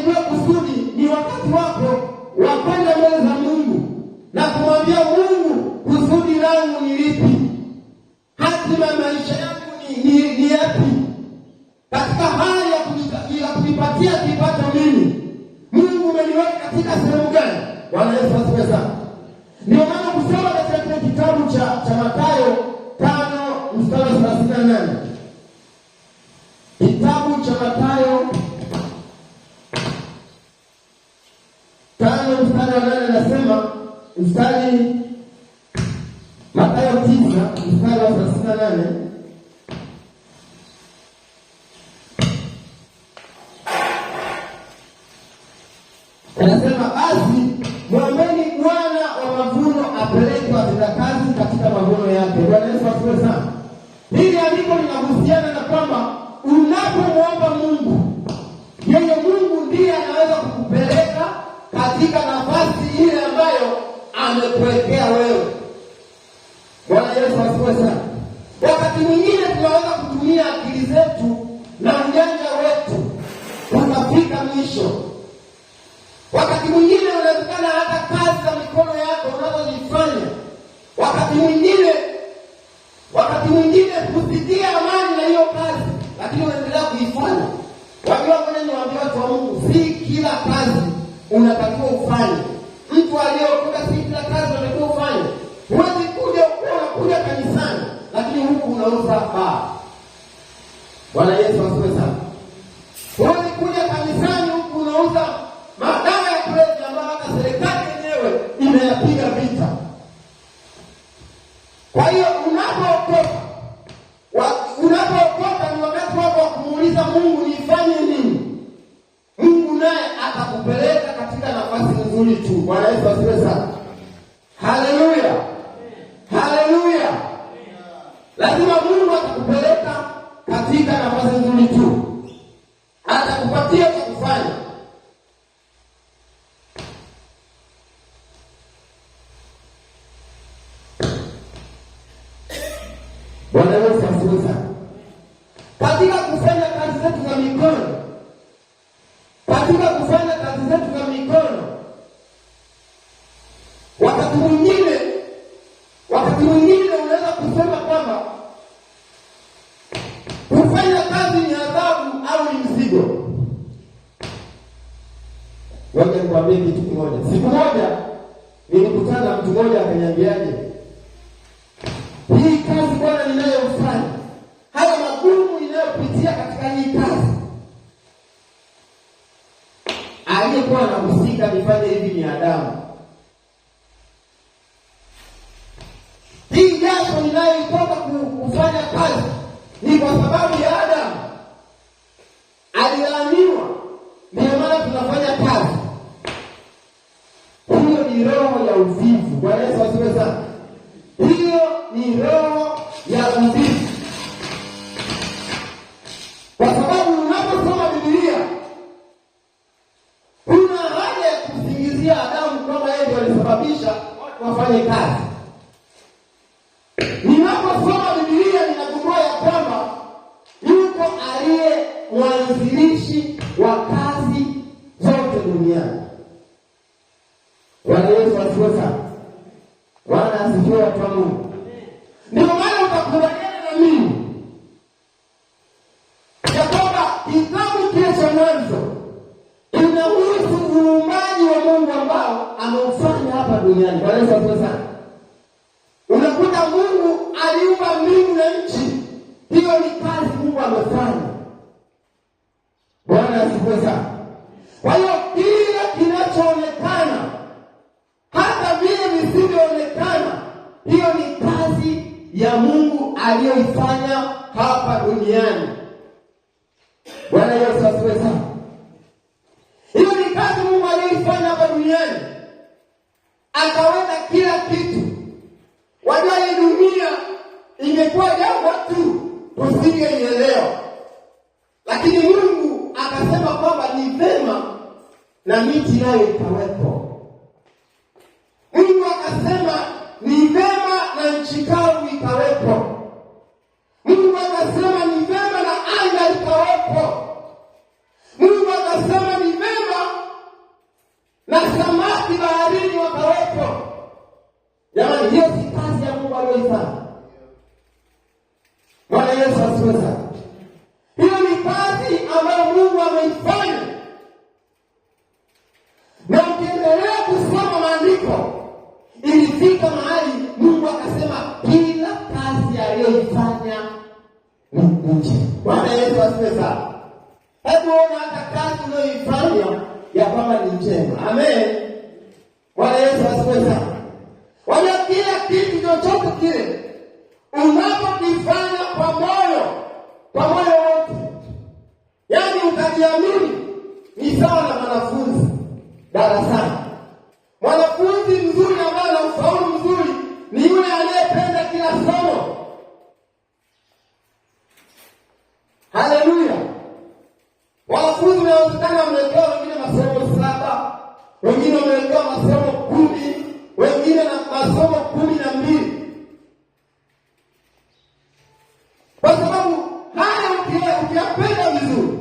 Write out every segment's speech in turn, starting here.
ujue kusudi ni wakati wako wa kwenda mbele za Mungu na kumwambia Mungu, kusudi langu ni lipi? Hatima maisha yangu ni yapi? Katika hali ya kunipatia kipato mimi, Mungu umeniweka katika sehemu gani? Bwana Yesu asifiwe sana. Ndio maana kusoma katika kile kitabu cha Mathayo 5:38. Kitabu cha Mathayo 5:8 nasema Mathayo 9:38. Anasema basi mwombeni Bwana wa mavuno apeleke watendakazi katika mavuno yake. Bwana Yesu asifiwe sana. Hili andiko linahusiana na kwamba unapomwomba Mungu, yeye Mungu ndiye anaweza kukupeleka katika nafasi ile ambayo amekuwekea wewe. Bwana Yesu asifiwe sana. Wakati mwingine tunaweza kutumia akili zetu na ujanja wetu tukafika mwisho. Wakati mwingine unawezekana hata kazi za mikono yako unazozifanya, wakati mwingine kusikia amani na hiyo kazi, lakini unaendelea kuifanya. Wajua kwenye niwaambia watu wa Mungu, si kila kazi unatakiwa ufanye. Mtu aliyokuta si kila kazi unatakiwa ufanye. Huwezi unakuja kanisani lakini huku unauza baa. Bwana Yesu asifiwe sana. Huwezi kuja kanisani huku unauza madawa ya kulevya ambayo hata serikali yenyewe imeyapiga vita. Kwa hiyo unapokoka ni wakati wako wa kumuuliza Mungu, nifanye nini? Mungu naye atakupeleka katika nafasi nzuri tu. Bwana Yesu asifiwe sana. Haleluya. Haleluya. Lazima Mungu atakupeleka katika nafasi nzuri tu. Atakupatia cha kufanya. Bwana Yesu asifiwe sana. Katika kufanya kazi zetu za mikono, wakati mwingine unaweza kusema kwamba kufanya kazi ni adhabu au ni mzigo. Ngoja nikwambie kitu kimoja. Siku moja nilikutana na mtu mmoja akaniambiaje, hii kazi Bwana ninayofanya, haya magumu ninayopitia katika hii kazi, aliyekuwa anahusika nifanye hivi ni Adamu. Hii jasho ninayoitoka kufanya kazi ni kwa sababu ya Adamu. Alilaaniwa, ndio maana tunafanya kazi. Hiyo ni roho ya uvivu. Bwana Yesu asifiwe sana. Hiyo ni roho ya uvivu. Kwa sababu unaposoma Biblia, kuna haja ya kusingizia Adamu kwamba yeye ndiye alisababisha watu wafanye kazi. Ninaposoma Biblia ninagundua ya kwamba yuko aliye mwanzilishi wa kazi zote duniani. Bwana Yesu asifiwe sana. Bwana asifiwe watu wa Mungu. Ndio maana utakubaliana na mimi ya kwamba kitabu kile cha Mwanzo inahusu uumbaji wa Mungu ambao ameufanya hapa duniani. Bwana Yesu asifiwe sana. Unakuta Mungu aliumba mbingu na nchi. Hiyo ni kazi Mungu amefanya. Bwana asifiwe sana. Kwa hiyo kile kinachoonekana hata vile visivyoonekana, hiyo ni kazi ya Mungu aliyoifanya hapa duniani. Bwana Yesu asifiwe sana. Hiyo ni kazi Mungu aliyoifanya hapa duniani. Akaweka kila kitu. Wajua hii dunia ingekuwa jambo tu tusingeielewa. Lakini Mungu akasema kwamba ni vema na miti nayo ikawepo. Mungu akasema ni vema na nchi kavu ikawepo. Mungu akasema ni vema na anga ikawepo. Mungu akasema ni vema Jamani, hiyo si kazi ya Mungu aliyoifanya. Bwana Yesu asifiwe sana. Hiyo ni kazi ambayo Mungu ameifanya. Na ukiendelea kusoma maandiko, ilifika mahali Mungu akasema kila kazi aliyoifanya ni njema. Bwana Yesu asifiwe sana. Hebu ona hata kazi unayoifanya ya kwamba ni njema. Amen. Bwana Yesu asifiwe sana. Wala kila kitu chochote kile unapokifanya kwa moyo wote, yaani ukajiamini, ni sawa na mwanafunzi darasani. Mwanafunzi mzuri ambaye ana ufaulu mzuri ni yule anayependa kila somo. Haleluya. Wanafunzi wanawezekana wamewekewa wengine masomo 7, wengine wamewekewa masomo 10, wengine na masomo 12. Kwa sababu haya ukiyapenda vizuri,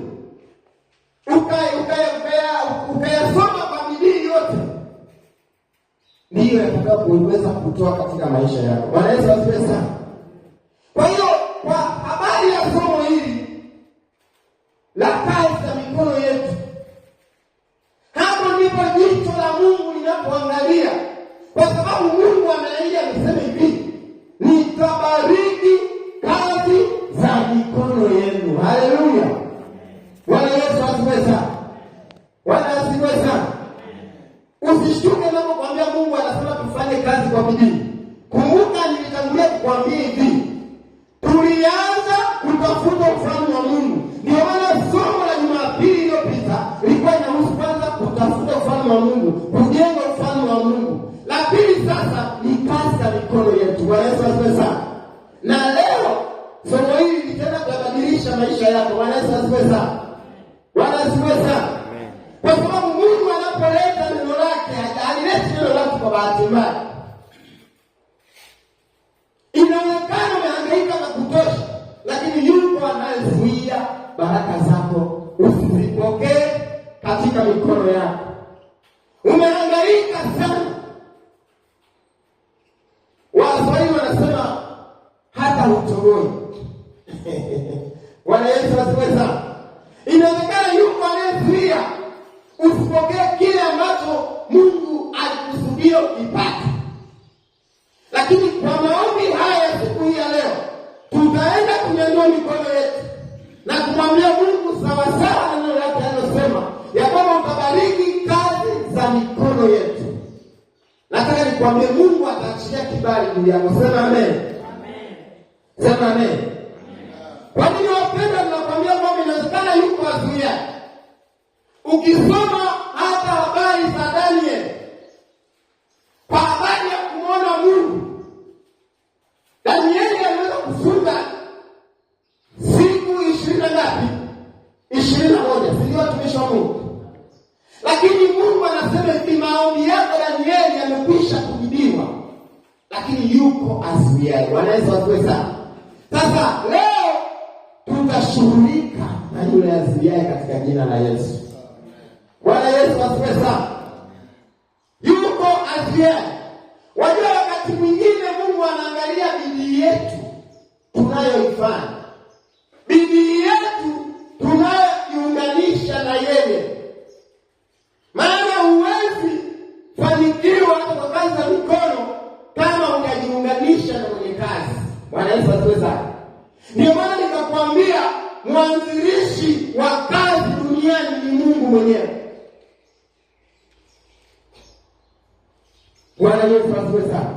ukayasoma kwa bidii yote, ndiyo yatakayoweza kutoa katika maisha yako. Bwana Yesu asifiwe sana. Kwa hiyo kwa habari ya somo hili la kazi za mikono yetu, hapo ndipo jicho la Mungu linapoangalia. Kwa sababu Mungu ameahidi, amesema hivi, nitabariki kazi za mikono yenu. Haleluya. Bwana Yesu asifiwe sana. Bwana asifiwe sana. Usishtuke ninapokuambia Mungu anasema tufanye kazi kwa bidii. Kumbuka nilitangulia kukuambia hivi, tulianza kutafuta ufalme wa Mungu. Ndio maana somo la Jumapili iliyopita lilikuwa linahusu kwanza kutafuta ufalme wa Mungu, kujenga ufalme wa Mungu. La pili sasa ni kazi za mikono yetu. Bwana Yesu asifiwe sana. Na leo somo hili litenda kubadilisha maisha yako. Bwana Yesu asifiwe sana. Bwana asifiwe sana. Kwa sababu Mungu anapoleta neno lake, halileti neno lake kwa bahati mbaya. Inaonekana umehangaika na kutosha, lakini yuko anayezuia baraka zako usizipokee katika mikono yako. Umehangaika sana. Waswahili wanasema hata utogoi. Bwana Yesu asifiwe sana. Inaonekana yuko anayezuia usipokee kile ambacho Mungu alikusudia ukipate. Lakini kwa maombi haya siku hii ya leo, tutaenda kunyanyua mikono yetu na kumwambia Mungu sawa sawa na neno lake anasema ya kwamba utabariki kazi za mikono yetu. Nataka nikwambie Mungu ataachilia kibali juu yako. Sema amen. Amen. Sema amen. Kwa nini wapenda tunakwambia kwamba inawezekana yuko azuia? Ukisoma hata habari za Daniel, kwa habari ya kumwona Mungu, Danieli aliweza kufunga siku 20 ngapi? 21. Sio watumishi wa Mungu. Lakini Mungu anasema hivi, maombi yako Danieli yamekwisha kujibiwa, lakini yuko azuiaye. Bwana Yesu asifiwe sana. Sasa leo tutashughulika na yule azuiaye katika jina la Yesu. Bwana Yesu asifiwe sana. Yuko azuiaye. Wajua wakati mwingine Mungu anaangalia bidii yetu tunayoifanya. Bidii yetu tunayoiunganisha na yeye. Maana huwezi fanikiwa hata kwa kazi za mikono kama hujajiunganisha na mwenye kazi. Bwana Yesu asifiwe sana. Ndio maana nikakwambia mwanzilishi wa kazi duniani ni Mungu mwenyewe. Bwana Yesu asifiwe sana.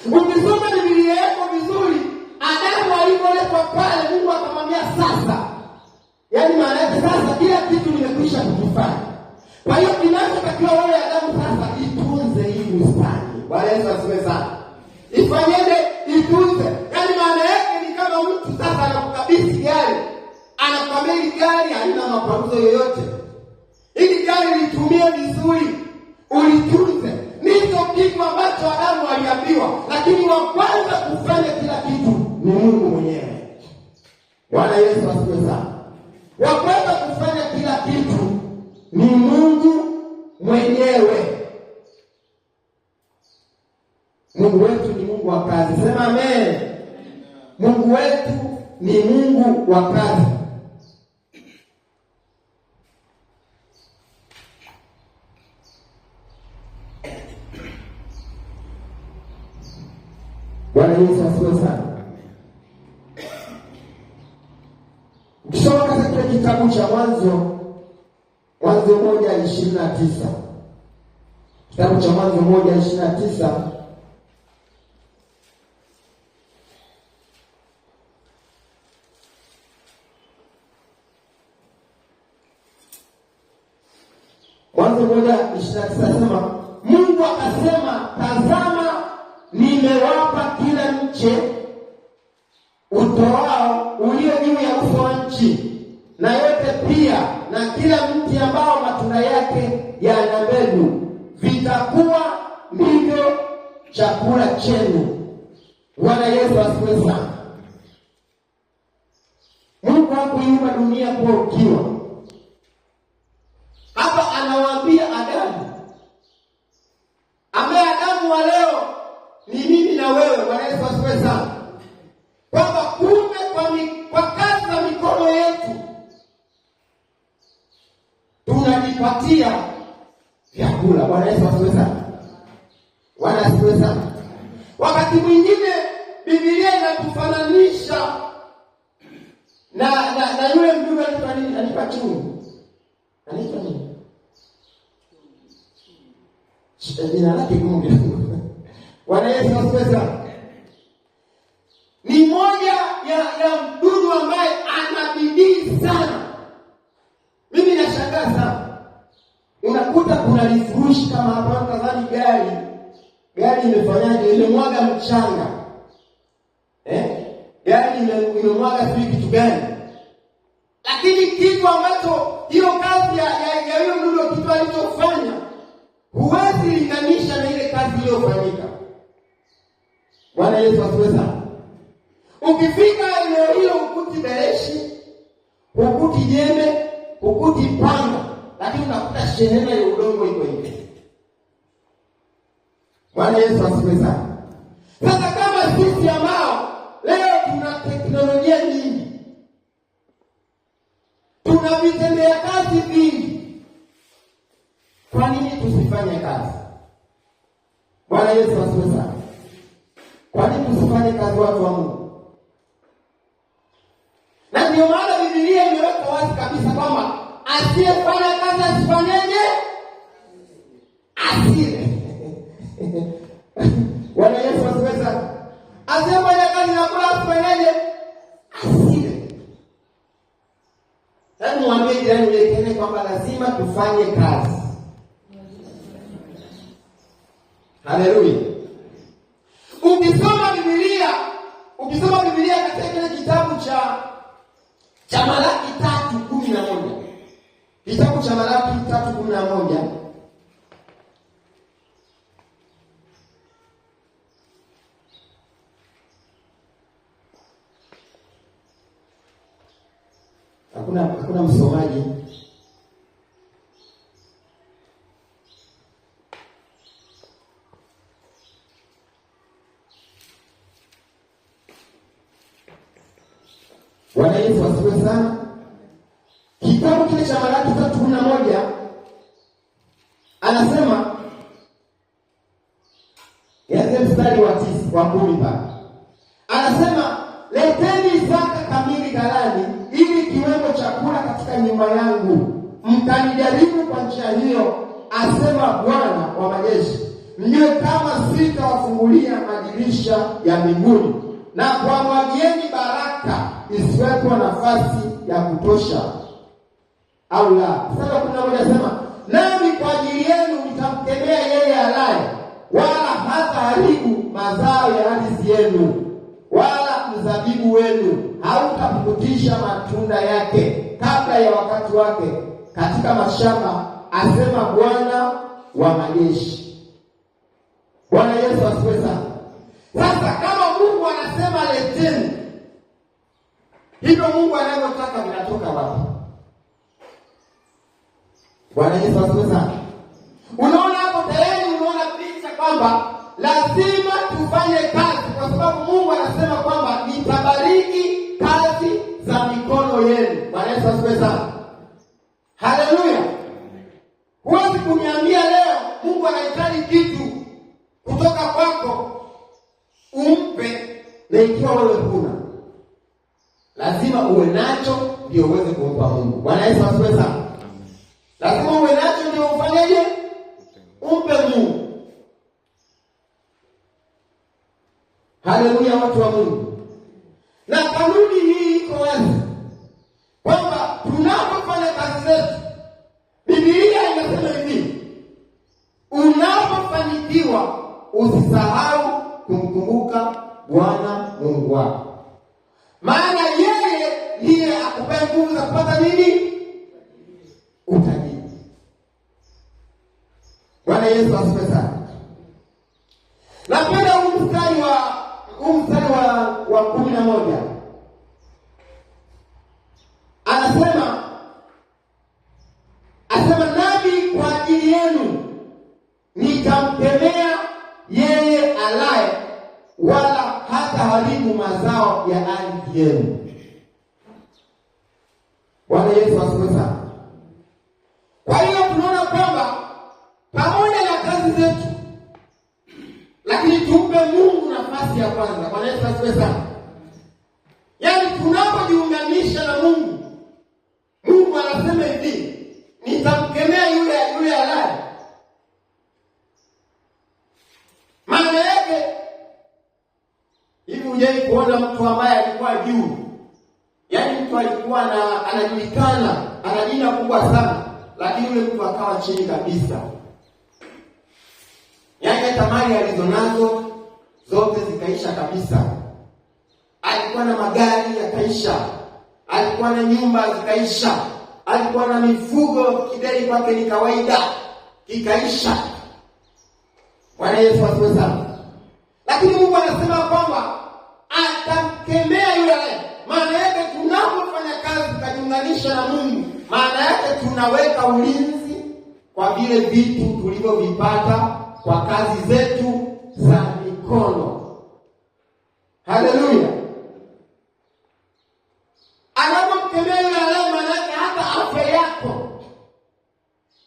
Ukisoma Biblia yako vizuri, Adamu alipoletwa pale, Mungu akamwambia sasa. Yaani maana yake sasa kila kitu nimekwisha kukifanya. Kwa hiyo kinachotakiwa wewe Adamu sasa, itunze hii bustani. Bwana Yesu asifiwe sana. Ifanyeje? Itunze. Yaani maana yake ni kama mtu sasa anakukabidhi gari. Anakwambia hili gari halina makwaruzo yoyote. Hili gari litumie vizuri, ulitunze. Ndicho kitu ambacho Adamu aliambiwa, lakini wa kwanza kufanya kila kitu ni Mungu mwenyewe. Bwana Yesu asifiwe sana. Wa kwanza kufanya kila kitu ni Mungu mwenyewe. Mungu wa kazi. Sema amen. Mungu wetu ni Mungu wa kazi. Bwana Yesu asifiwe sana. Ukisoma katika kitabu cha Mwanzo 1:29. Kitabu cha Mwanzo 1:29. Mwanzo 1:29 nasema, Mungu akasema, tazama nimewapa kila mche utoao ulio juu ya uso wa nchi, na yote pia na kila mti ambao matunda yake yana mbegu, vitakuwa ndivyo chakula chenu. Bwana Yesu asifiwe sana. Mungu hakuiumba dunia kwa ukiwa. Hapa anawaambia Adamu, ambaye Adamu wa leo ni mimi na wewe. Bwana Yesu asifiwe sana. Kwamba kumbe kwa kazi za mikono yetu tunajipatia vyakula. Bwana Yesu asifiwe sana. Bwana asifiwe sana. Wakati mwingine Biblia inatufananisha na yule mdudu alipa chungu. Anaitwa nini? Jina lake gumu. Bwana Yesu asifiwe sana. Ni moja ya mdudu ambaye ana bidii sana. Mimi nashangaa sana. Unakuta kuna vifurushi kama hapa, nadhani gari imefanyaje, imemwaga mchanga. Gari imemwaga sijui kitu gani. Lakini kitu ambacho hiyo kazi ya hiyo mdudu kitu alichofanya huwezi linganisha na ile kazi iliyofanyika. Bwana Yesu asifiwe sana. Ukifika eneo hilo ukuti bereshi, ukuti jembe, ukuti panga, lakini unakuta shehena ya udongo iko hivi. Bwana Yesu asifiwe sana. Sasa kama sisi ambao leo tuna teknolojia nyingi, tuna vitendea kazi vingi, kwa nini tusifanye kazi? Bwana Yesu asifiwe sana. Kwa nini tusifanye kazi, watu wa Mungu? Na ndio maana Biblia imeweka wazi kabisa kwamba asiyefanya kazi asifanyeje? Asile. Bwana Yesu asifiwe sana. Asiyefanya kazi na kula asifanyeje? Asile. Hebu mwambie jirani yako kwamba lazima tufanye kazi. Haleluya. Ukisoma Biblia katika kile kitabu cha Malaki 3:11. Kitabu cha Malaki 3:11. Hakuna msomaji. Bwana Yesu asifiwe sana. Kitabu kile cha Malaki 3:11 anasema, yaani mstari wa 10 pale. Anasema, leteni zaka kamili ghalani, ili kiwemo chakula katika nyumba yangu. Mtanijaribu kwa njia hiyo, asema Bwana wa majeshi, mjue kama sitawafungulia madirisha ya mbinguni na kuwamwagieni baraka isiwepo nafasi ya kutosha, au la. Sasa kuna mmoja anasema, nami kwa ajili yenu nitamkemea yeye alaye, wala hataharibu mazao ya ardhi yenu, wala mzabibu wenu hautapukutisha matunda yake kabla ya wakati wake katika mashamba, asema Bwana wa majeshi. Bwana Yesu asifiwe sana. Sasa kama Mungu anasema leteni, hivyo Mungu anayotaka vinatoka wapi? Bwana Yesu asifiwe sana. Unaona hapo tayari, unaona picha kwamba lazima tufanye kazi. sababu Mungu anasema kwamba nitabariki kazi za mikono yenu. Bwana Yesu asifiwe sana. Haleluya. Huwezi kuniambia leo Mungu anahitaji kitu kutoka kwako umpe na ikiwa wewe huna. Lazima uwe nacho ndio uweze kumpa Mungu. Bwana Yesu asifiwe sana. Lazima uwe nacho ndio ufanyeje? Umpe Mungu. Haleluya, watu wa Mungu. Na kanuni hii iko wazi kwamba tunapofanya kazi zetu, Biblia inasema hivi, unapofanikiwa usisahau kumkumbuka Bwana Mungu wako. Maana yeye ndiye akupaye nguvu za kupata nini? Utajiri. Bwana Yesu asifiwe sana. Napenda huu mstari wa 11. Anasema nami kwa ajili yenu nitamkemea yeye alaye, wala hata haribu mazao ya ardhi yenu. Bwana Yesu asifiwe sana. Kwa hiyo tunaona kwamba pamoja na kazi zetu, lakini tumpe Mungu nafasi ya kwanza. Bwana Yesu asifiwe sana. Yaani tunapojiunganisha na Mungu, Mungu anasema hivi, nitamkemea yule alaye. Maana yake hivi, hujai kuona mtu ambaye alikuwa juu, yaani mtu alikuwa anajulikana, ana jina kubwa sana, lakini yule mtu akawa chini kabisa. Yaani hata mali alizonazo zote zikaisha kabisa. Alikuwa na magari yakaisha, alikuwa na nyumba zikaisha, alikuwa na mifugo, kidai kwake ni kawaida, kikaisha. Bwana Yesu asifiwe sana. Lakini Mungu anasema kwamba atamkemea yule. Maana yake tunapofanya kazi tukajiunganisha na Mungu, maana yake tunaweka ulinzi kwa vile vitu tulivyovipata kwa kazi zetu za mikono. Haleluya. Anapomkemea yule alaye, maana yake hata afya yako,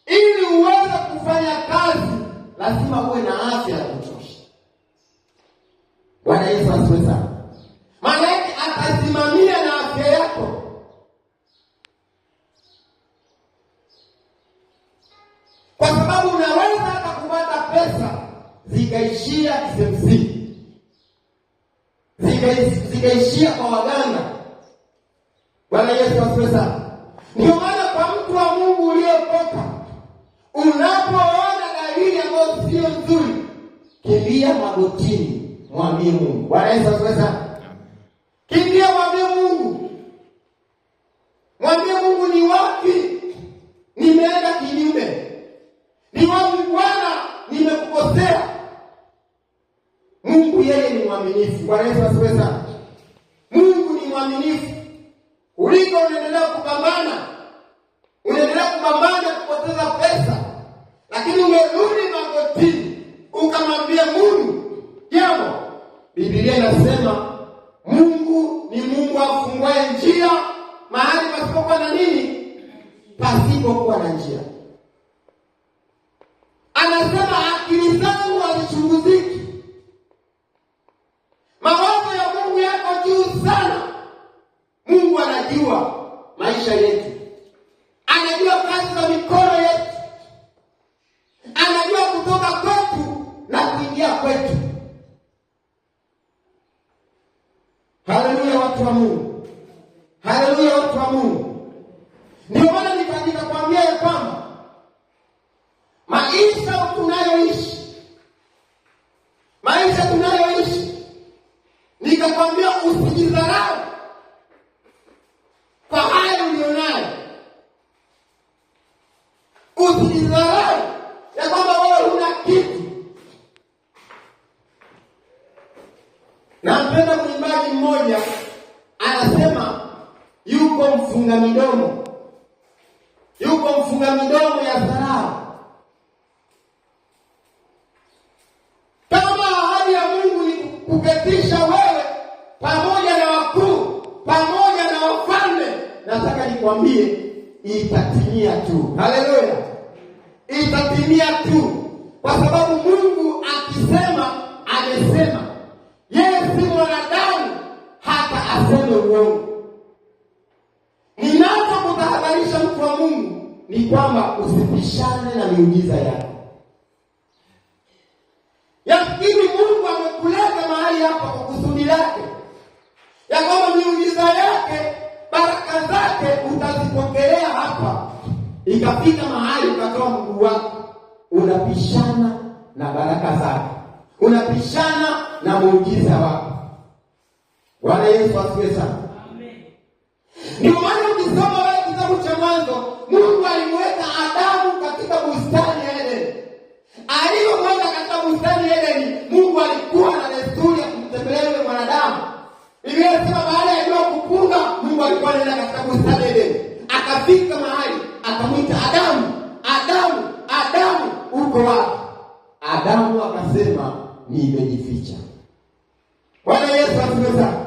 ili uweze kufanya kazi lazima uwe na afya ya kutosha. Bwana Yesu asifiwe sana. Maana yake atasimamia na afya yako. Kwa sababu unaweza hata kupata pesa zikaishia KCMC, zikaishia kwa waganga. Bwana Yesu asifiwe sana. Ndio maana kwa mtu wa Mungu uliokoka, unapoona dalili ambazo sio nzuri, kimbia magotini, mwambie Mungu. Bwana Yesu asifiwe sana. Kimbia mwambie Mungu. Mwambie Mungu, ni wapi nimeenda kinyume? Ni wapi Bwana nimekukosea? Mungu yeye ni mwaminifu. Bwana Yesu asifiwe sana. Mungu ni mwaminifu. Uliko unaendelea kupambana kupoteza pesa, lakini umerudi magotini ukamwambia Mungu jambo. Biblia inasema Mungu ni Mungu afunguaye njia mahali pasipokuwa na nini? Pasipokuwa na njia. Anasema akili zangu hazichunguziki. Mawazo ya Mungu yako juu sana. Mungu anajua maisha yetu, anajua kazi za mikono yetu, anajua kutoka kwetu na kuingia kwetu. Haleluya, watu wa Mungu. Haleluya, watu wa Mungu. Ndio maana nikakwambia ya kwamba maisha tunayoishi, nikakwambia usijidharau kwa haya ulionayo. Usijidharau ya kwamba wewe huna kitu. Nampenda mwimbaji mmoja, anasema yuko mfunga midomo ya dharau. Kama ahadi ya Mungu ni kuketisha wewe nikwambie, itatimia tu. Haleluya, itatimia tu, kwa sababu Mungu akisema amesema. Yeye si mwanadamu hata aseme uongo. Ninapokutahadharisha mtu wa Mungu ni kwamba usipishane na miujiza yako. Yakini Mungu amekuleta mahali hapa kwa kusudi lake, ya kwamba miujiza yake, baraka zake utazipokelea hapa. Ikafika mahali ukatoa mguu wako, unapishana na baraka zake, unapishana na muujiza wako. Bwana Yesu asifiwe sana. Amen. Ndio maana ukisoma wewe kitabu cha Mwanzo, Mungu alimweka Adamu katika bustani ya Edeni. Alipomweka katika bustani ya Edeni, Mungu alikuwa na desturi ya kumtembelea yule mwanadamu. Biblia inasema baada ya jua kupunga, Mungu alikuwa anaenda katika bustani ya Edeni. Akafika mahali, akamwita Adamu, Adamu, Adamu, uko wapi? Adamu akasema, nimejificha. Bwana Yesu asifiwe sana.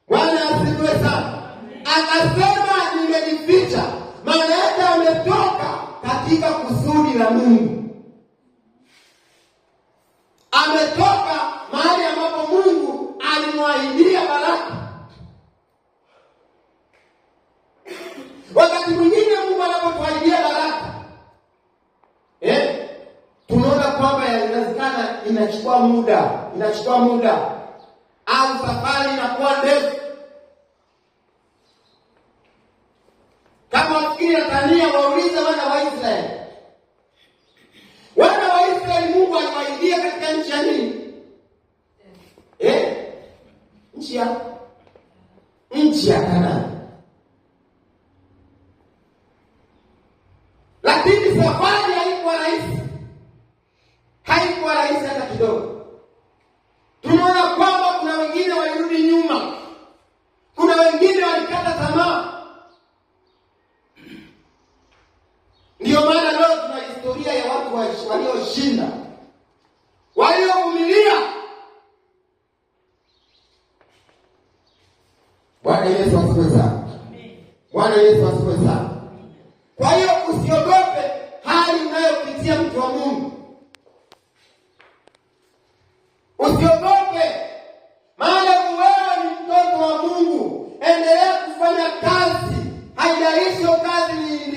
Bwana asifiwe sana. Akasema nimejificha, maana yake ametoka katika kusudi la Mungu. Ametoka mahali ambapo Mungu alimwahidia baraka. Wakati mwingine Mungu anapotuahidia baraka, tunaona kwamba inawezekana inachukua muda au safari inakuwa ndefu. Kama wafikiri Tanzania, waulize wana wa Israeli. Wana wa Israeli Mungu aliwaidia katika nchi ya nini? Nchi ya Kanaani. Lakini safari haikuwa rahisi hata kidogo. Tunaona kwamba kuna wengine walirudi nyuma, kuna wengine walikata tamaa. Ndio maana leo tuna historia ya watu walioshinda, waliovumilia. Bwana Yesu asifiwe sana. Bwana Yesu asifiwe sana. Kwa hiyo usiogope hali unayopitia, mtu wa Mungu. Usiogope, maana wewe ni mtoto wa Mungu. Endelea kufanya kazi, haijalishi kazi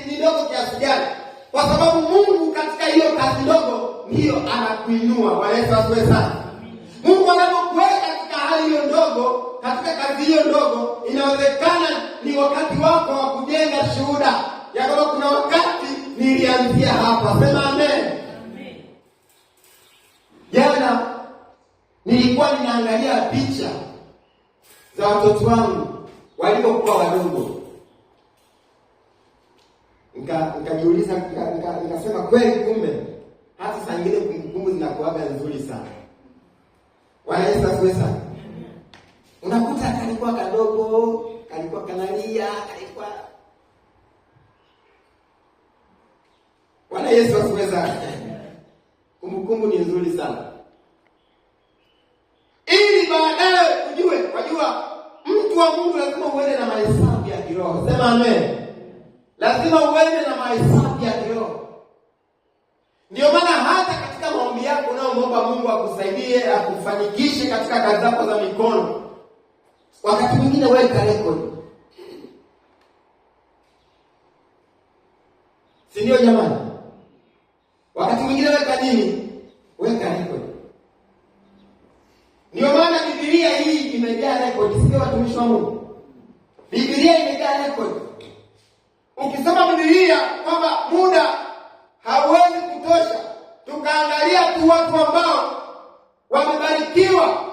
ni ndogo kiasi gani, kwa sababu Mungu katika hiyo kazi ndogo ndiyo anakuinua. Bwana Yesu asifiwe sana. Mungu anapokuweka katika hali hiyo ndogo, katika kazi hiyo ndogo, inawezekana ni wakati wako wa kujenga shuhuda ya kwamba kuna wakati nilianzia hapa. Sema amen. Jana nilikuwa ninaangalia picha za watoto wangu walipokuwa wadogo. Nikajiuliza, nikasema kweli, kumbe hata saa nyingine kumbukumbu zinakuwa nzuri sana. Bwana Yesu asifiwe sana. Unakuta kalikuwa kadogo, kalikuwa kanalia, kalikuwa. Bwana Yesu asifiwe sana. Kumbukumbu ni nzuri sana, ili baadaye wajua mtu wa Mungu lazima uende na mahesabu ya kiroho. Sema amen. Lazima uende na mahesabu ya kiroho. Ndio maana hata katika maombi yako unaomba Mungu akusaidie, akufanikishe katika kazi zako za mikono, wakati mwingine weka rekodi. Si ndio jamani? Wakati mwingine weka nini? Weka rekodi. Ndio maana Biblia hii imejaa rekodi. Sio watumishi wa Mungu? Biblia imejaa rekodi. Ukisoma Biblia kwamba muda hauwezi kutosha, tukaangalia tu watu ambao wamebarikiwa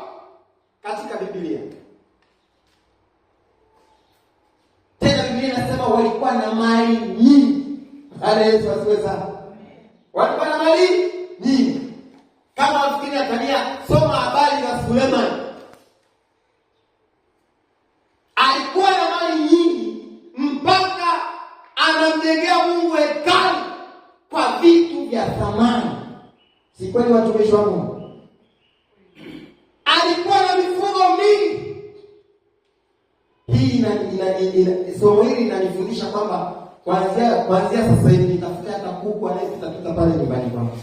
katika Biblia. Tena Biblia inasema walikuwa na mali nyingi. Bwana Yesu asifiwe sana. Walikuwa na mali nyingi. Kama wafikiri Tanzania, soma habari za Suleiman. Alikuwa na mali nyingi mpaka anamjengea Mungu hekalu kwa vitu vya thamani. Si kweli watumishi wa Mungu? Alikuwa na mifugo mingi. Hii somo hili linanifundisha kwamba kuanzia sasa hivi nitafuta hata kuku anayepita pale nyumbani kwangu.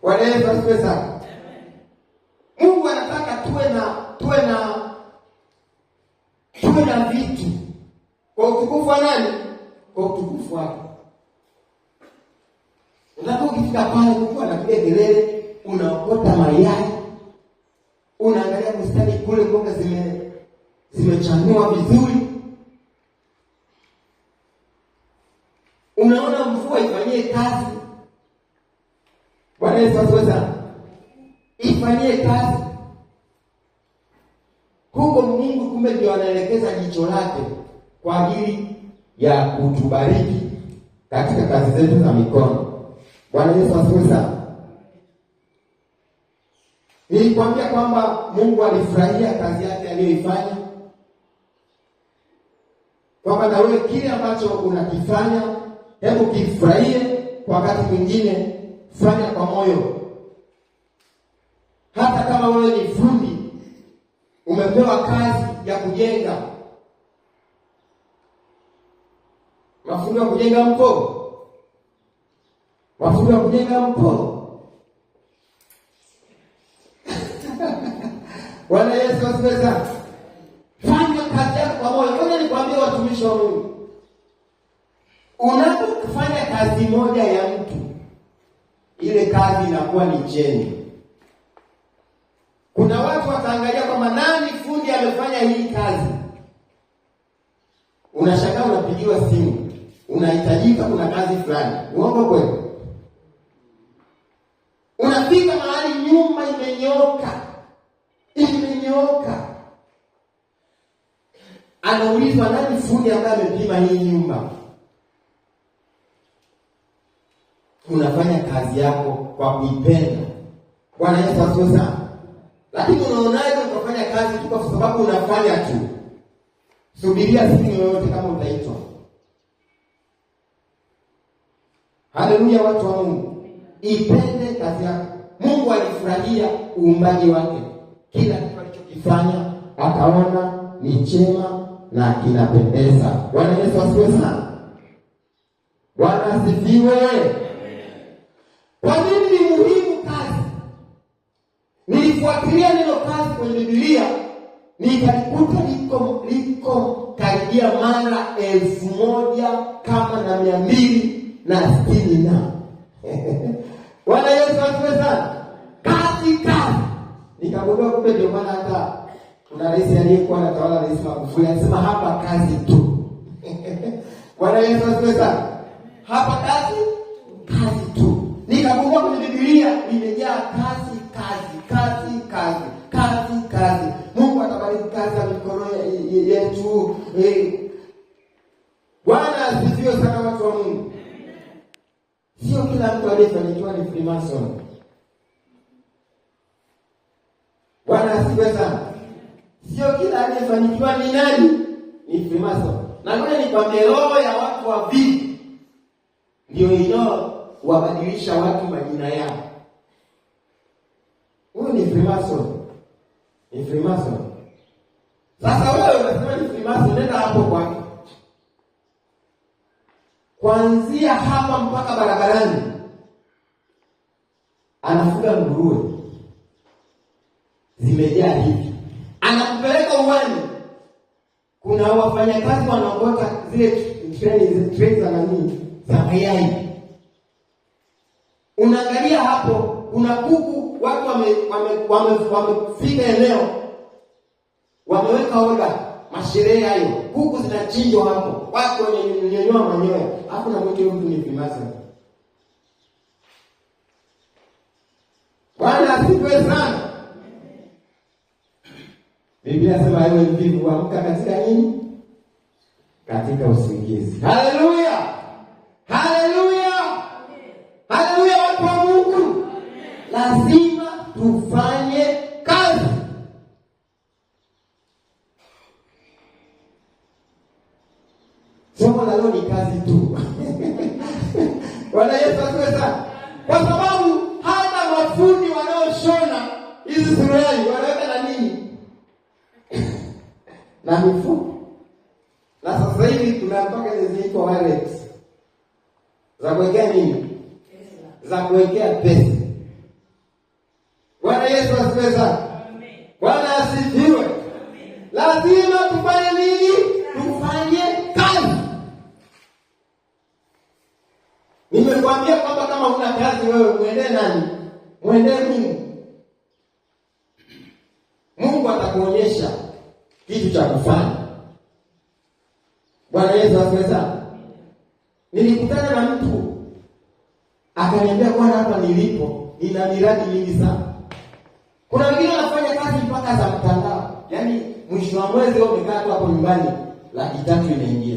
Bwana Yesu asifiwe sana. Mungu anataka tuwe na vitu kwa utukufu wa nani? Kwa utukufu wake. Unataka ukifika pale Mungu anapiga kelele, unaokota mayai, unaangalia bustani kule mboga zimechanua vizuri. Unaona mvua ifanyie kazi. Bwana Yesu asifiwe sana. Ifanyie kazi. Huko Mungu kumbe ndio anaelekeza jicho lake kwa ajili ya kutubariki katika kazi zetu za mikono. Bwana Yesu asifiwe sana. Nilikwambia kwamba Mungu alifurahia kazi yake aliyoifanya. Kwamba na wewe kile ambacho unakifanya, hebu kifurahie. Kwa wakati mwingine fanya kwa moyo. Hata kama wewe ni fundi, umepewa kazi ya kujenga. Mafundi wa kujenga mpo? Mafundi wa kujenga mpo? Bwana Yesu asifiwe sana. Fanya kazi yako kwa moyo. Ngoja nikwambie watumishi wa Mungu. Unapofanya kazi moja ya mtu, ile kazi inakuwa ni cheni. Kuna watu wataangalia kwamba nani fundi amefanya hii kazi. Unashangaa unapigiwa simu, unahitajika kuna kazi fulani. Uongo kweli? Unafika mahali nyumba imenyoka. Anaulizwa nani fundi ambaye amepima hii nyumba. Unafanya kazi yako kwa kuipenda. Bwana Yesu asifiwe sana. Lakini unaonaje ukafanya kazi tu kwa sababu unafanya tu? Subiria siku yoyote kama utaitwa. Haleluya watu wa Mungu. Ipende kazi yako. Mungu alifurahia uumbaji wake. Kila kitu alichokifanya akaona ni chema na kinapendeza. Bwana Yesu asifiwe sana. Bwana asifiwe. Kwa nini ni muhimu kazi? Nilifuatilia neno kazi kwenye Biblia, nikalikuta liko karibia mara 1260. Bwana Yesu asifiwe sana. Kazi. Nikagundua kumbe ndio maana hata kuna rais aliyekuwa anatawala, Rais Magufuli, anasema hapa kazi tu. Bwana Yesu asifiwe sana. Hapa kazi tu. Nikagundua kwenye Biblia imejaa kazi. Mungu atabariki kazi ya mikono yetu. Bwana asifiwe sana watu wa Mungu. Sio kila mtu aliyefanikiwa ni Freemason. Bwana asifiwe sana. Sio kila aliyefanikiwa ni nani? Ni Freemason. Na ngoja nikwambie, roho ya watu wavivu ndio inawabadilisha watu majina yao. Huyu ni Freemason. Sasa wewe unasema ni Freemason, nenda hapo kwake. Kuanzia hapa mpaka barabarani anafuga nguruwe. Zimejaa hivi. Anakupeleka uwani. Kuna wafanyakazi wanaokota zile treni za nani? Za mayai. Unaangalia hapo, kuna kuku, watu wamefika eneo. Wameweka oda, masherehe hayo. Kuku zinachinjwa hapo. Watu wamenyonyoa manyoya. Hapo na mtu ni Freemason. Bwana asifiwe sana. Biblia inasema wewe mvivu amka katika nini? Katika usingizi. Haleluya! Watu wa Mungu. Lazima tufanye kazi. Somo la leo ni kazi tu. Bwana Yesu asifiwe sana. Kwa sababu hata mafundi wanaoshona hizi suruali wanaweka na nini? na mifuko. Na sasa hivi kuna mpaka zinaitwa wallet za kuwekea nini? Za kuwekea pesa. Bwana Yesu asifiwe sana. Bwana asifiwe. Lazima tufanye nini? Tufanye kazi. Nimekuambia kwamba kama huna kazi wewe muendee nani? Muendee Mungu. Mungu atakuonyesha kitu cha kufanya. Bwana Yesu asifiwe sana. Nilikutana na mtu akaniambia, bwana, hapa nilipo nina miradi mingi sana. Kuna wengine wanafanya kazi mpaka za mtandao. Yaani mwisho wa mwezi wao umekaa tu hapo nyumbani, 300,000 inaingia.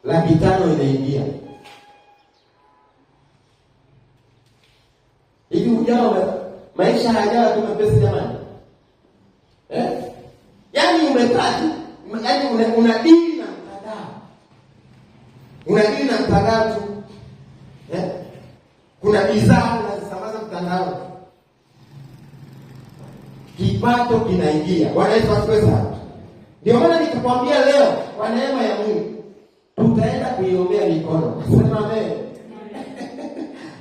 500,000 inaingia. Hivi ujao maisha hayajawa tu mepesi jamani. Yaani umekaa tu, yaani unadili na mtandao. Unadili na mtandao tu. Kuna bidhaa unazisambaza mtandao. Kipato kinaingia. Bwana Yesu asifiwe sana. Ndio maana nikakwambia leo kwa neema ya Mungu tutaenda kuiombea mikono. Sema amen.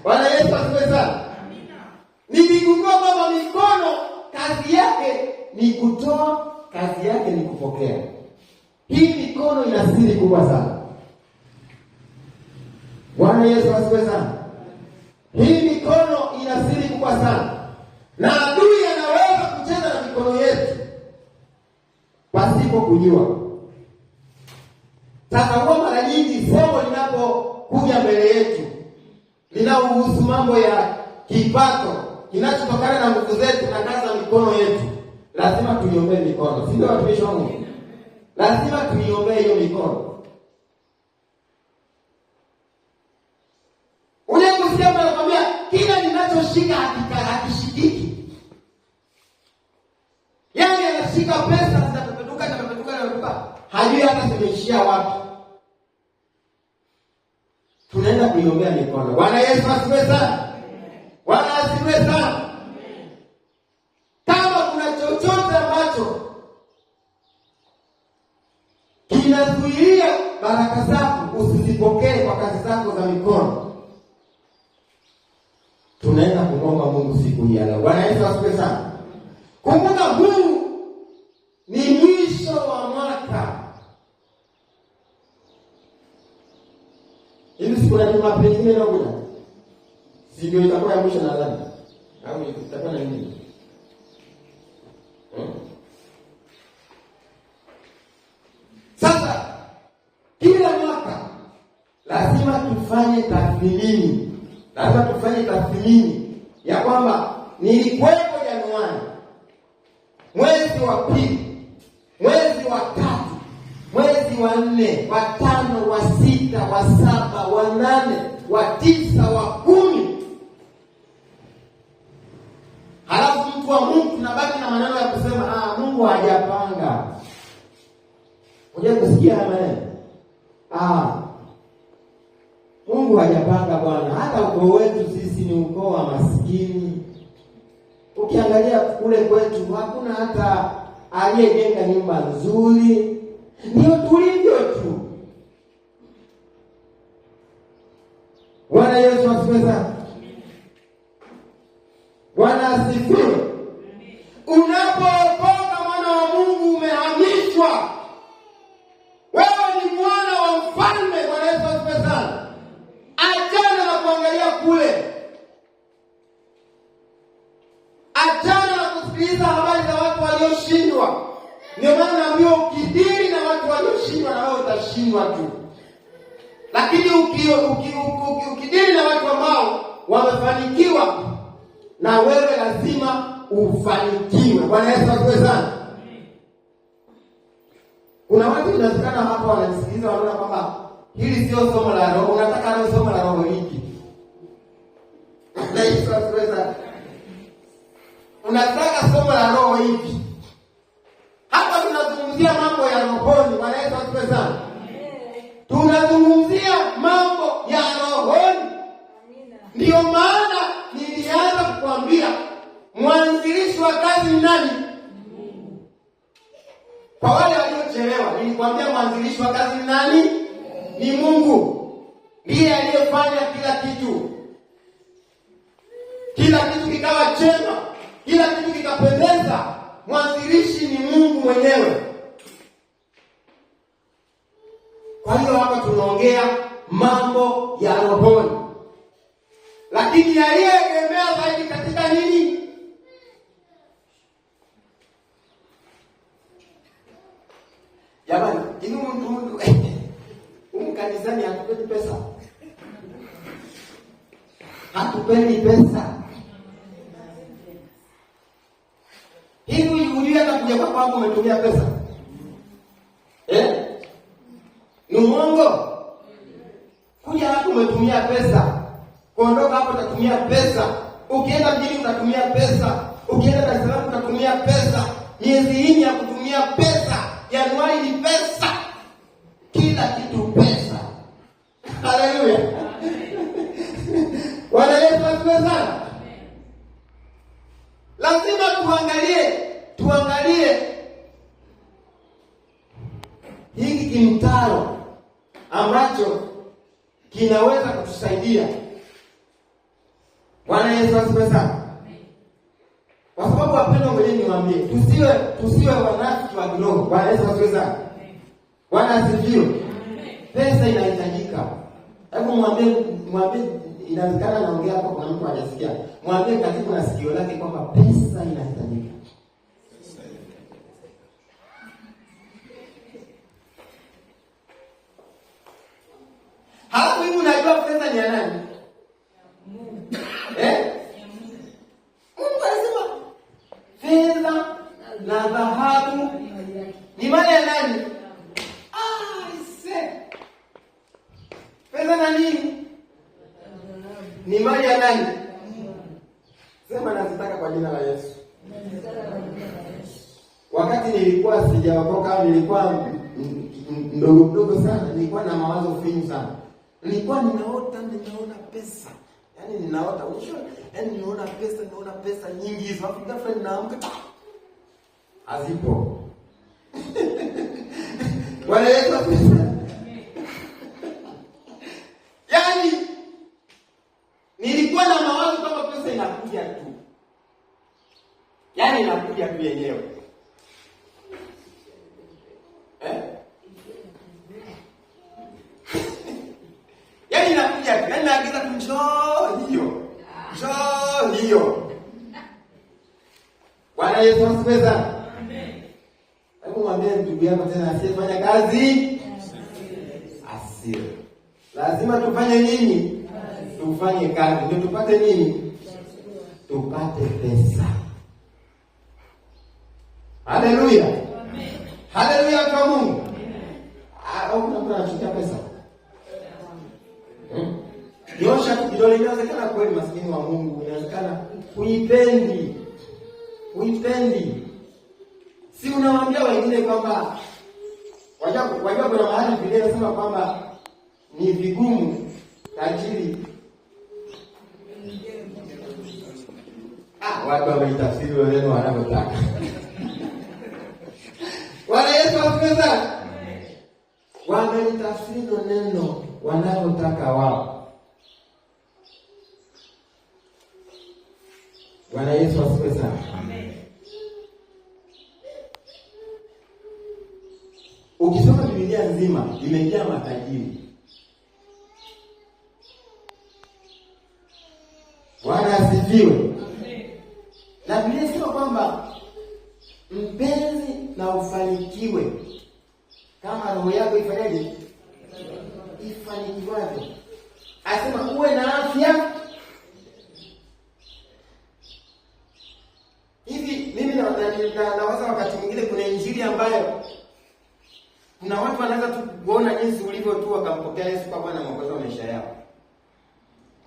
Bwana Yesu asifiwe sana. Amina. Niligundua kwamba mikono kazi yake ni kutoa, kazi yake ni kupokea. Hii mikono ina siri kubwa sana. Bwana Yesu asifiwe sana. Hii mikono ina siri kubwa sana. Na adui anaweza kucheza na mikono yetu pasipo kujua. Sasa huwa mara nyingi somo linapokuja mbele yetu linahusu mambo ya kipato kinachotokana na nguvu zetu na kazi za mikono yetu, lazima tuiombee mikono. Si ndio watumishi wa Mungu? Lazima tuiombee hiyo mikono. Ule kusema anakuambia kila ninachoshika hakishikiki. Yaani anashika pesa zinapepetuka. Hajui hata zimeishia wapi. Tunaenda kuiombea mikono. Bwana Yesu asifiwe sana. Bwana asifiwe sana. Kama kuna chochote ambacho kinazuia baraka zako usizipokee kwa kazi zako za mikono, tunaenda kumwomba Mungu siku hii leo. Bwana Yesu asifiwe sana. Kumbuka huu ni mwisho wa mwaka. Hivi siku ya Jumapili nyingine na kuna ndio itakuwa ya mwisho nadhani. Au itakuwa na nini? Sasa kila mwaka lazima tufanye tathmini. Lazima tufanye tathmini ya kwamba nilikuwepo Januari, mwezi wa pili, mwezi wa tatu, mwezi wa 4, wa 5, wa 6, wa 7, wa 8, wa 9, wa 10. Halafu mtu wa Mungu tunabaki na maneno ya kusema Mungu hajapanga. Unajua kusikia maneno? Mungu hajapanga bwana. Hata ukoo wetu sisi ni ukoo wa maskini. Ukiangalia kule kwetu hakuna hata aliyejenga nyumba nzuri. Ndio tulivyo tu. Bwana Yesu asifiwe sana. Bwana asifiwe. Unapookoka mwana wa Mungu umehamishwa. Wewe ni mwana wa mfalme. Bwana Yesu asifiwe sana. Achana na kuangalia kule. Achana na kusikiliza habari za watu walioshindwa. Ndio maana naambiwa ukidili na watu walioshindwa na wewe utashindwa tu. Lakini ukidili na watu ambao wamefanikiwa, na wewe lazima ufanikiwe. Bwana Yesu asifiwe sana. Kuna watu inawezekana hapa wanasikiliza wanaona kwamba hili sio somo la roho. Unataka leo somo la roho hiki. Bwana Yesu asifiwe sana. Unataka somo la roho hiki. Hapa tunazungumzia mambo ya rohoni. Bwana Yesu asifiwe sana. Tunazungumzia mambo ya rohoni. Ndio maana nilianza kukwambia mwanzilishi wa kazi ni nani? ndiye aliyefanya kila kitu. Kila kitu kikawa chema, kila kitu kikapendeza. Mwanzilishi ni Mungu mwenyewe. Kwa hiyo hapa tunaongea mambo ya rohoni, lakini yaliyoegemea zaidi katika nini? Jamani, hivi mtu kanisani hatupendi pesa? Hatupendi pesa. Hivi ujue hata kuja kwa kwako umetumia pesa? Ni uongo? Kuja hapo umetumia pesa. Kuondoka hapo utatumia pesa. Ukienda mjini utatumia pesa. Ukienda Dar es Salaam utatumia pesa. Miezi hii ya kutumia pesa. Januari ni pesa. Kila kitu pesa. Haleluya. Bwana Yesu asifiwe sana. Lazima tuangalie hiki kimtaro ambacho kinaweza kutusaidia. Bwana Yesu asifiwe sana. Kwa sababu wapendwa, ngoja niwaambie, tusiwe wanafiki wa kiroho. Bwana Yesu asifiwe sana. Bwana asifiwe. Pesa inahitajika. Hebu mwambie inawezekana naongea hapo kuna mtu hajasikia. Mwambie karibu na sikio lake kwamba pesa inahitajika. Halafu hivi unajua pesa ni ya nani? Mungu. Mungu anasema fedha na dhahabu ni mali ya nani? Fedha na nini? Ni mali ya nani? Sema nazitaka kwa jina la Yesu. Wakati nilikuwa sijaokoka, nilikuwa mdogo sana, nilikuwa na mawazo finyu sana. Nilikuwa ninaona pesa. Yaani ninaona pesa nyingi hizo. Afu ghafla ninaamka hazipo. Bwana Yesu asifiwe. Yaani nilikuwa na mawazo kama pesa inakuja tu. Yaani inakuja tu yenyewe. Yaani inakuja tu. Yaani naagiza tu njoo hiyo. Bwana Yesu asifiwe sana. Amen. Hebu mwambie ndugu yako tena asiyefanya kazi asile. Lazima tufanye nini? Tufanye kazi. Ndio tupate nini? Tupate pesa. Haleluya. Amen. Haleluya kwa Mungu. Au kuna mtu anachukia pesa? Nyosha kidole. Inawezekana kweli maskini wa Mungu, inawezekana huipendi. Si unawaambia wengine kwamba wajua kuna mahali Biblia inasema kwamba ni vigumu tajiri. Watu wameitafsiri neno wanavyotaka. Bwana Yesu asifiwe sana. Wameitafsiri neno wanavyotaka wao. Bwana Yesu asifiwe sana. Amen. Ukisoma Biblia nzima imejaa matajiri. Bwana asifiwe. Amen. Na Biblia inasema kwamba mpenzi na ufanikiwe kama roho yako ifanyaje? Ifanikiwaje? Asema uwe na afya. Hivi mimi nawaza wakati mwingine kuna injili ambayo kuna watu wanaweza tu kuona jinsi ulivyo tu wakampokea Yesu kwa Bwana Mwokozi wa maisha yao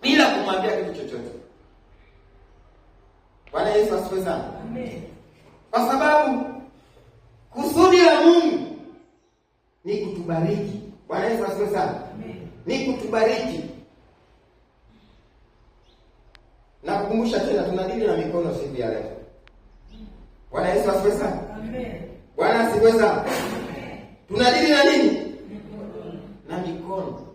bila kumwambia kitu chochote. Bwana Yesu asifiwe sana. Amen. Kwa sababu kusudi la Mungu ni kutubariki. Bwana Yesu asifiwe sana. Amen. Ni kutubariki. Na kukumbusha tena tunadili na mikono siku ya leo. Bwana Yesu asifiwe sana. Amen. Bwana asifiwe sana. Amen. Tunadili na nini? Na mikono.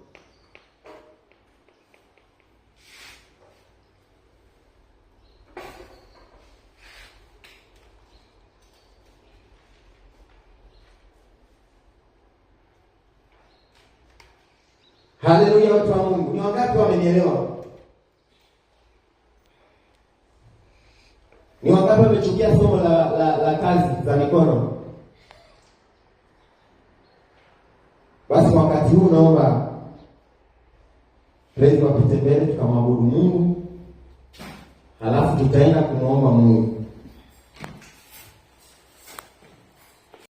Haleluya, watu wa Mungu. Ni wangapi wamenielewa? Ni wangapi wamechukia somo la kazi za mikono? Basi wakati huu naomba praise wapite mbele tukamwabudu Mungu. Halafu tutaenda kumwomba Mungu.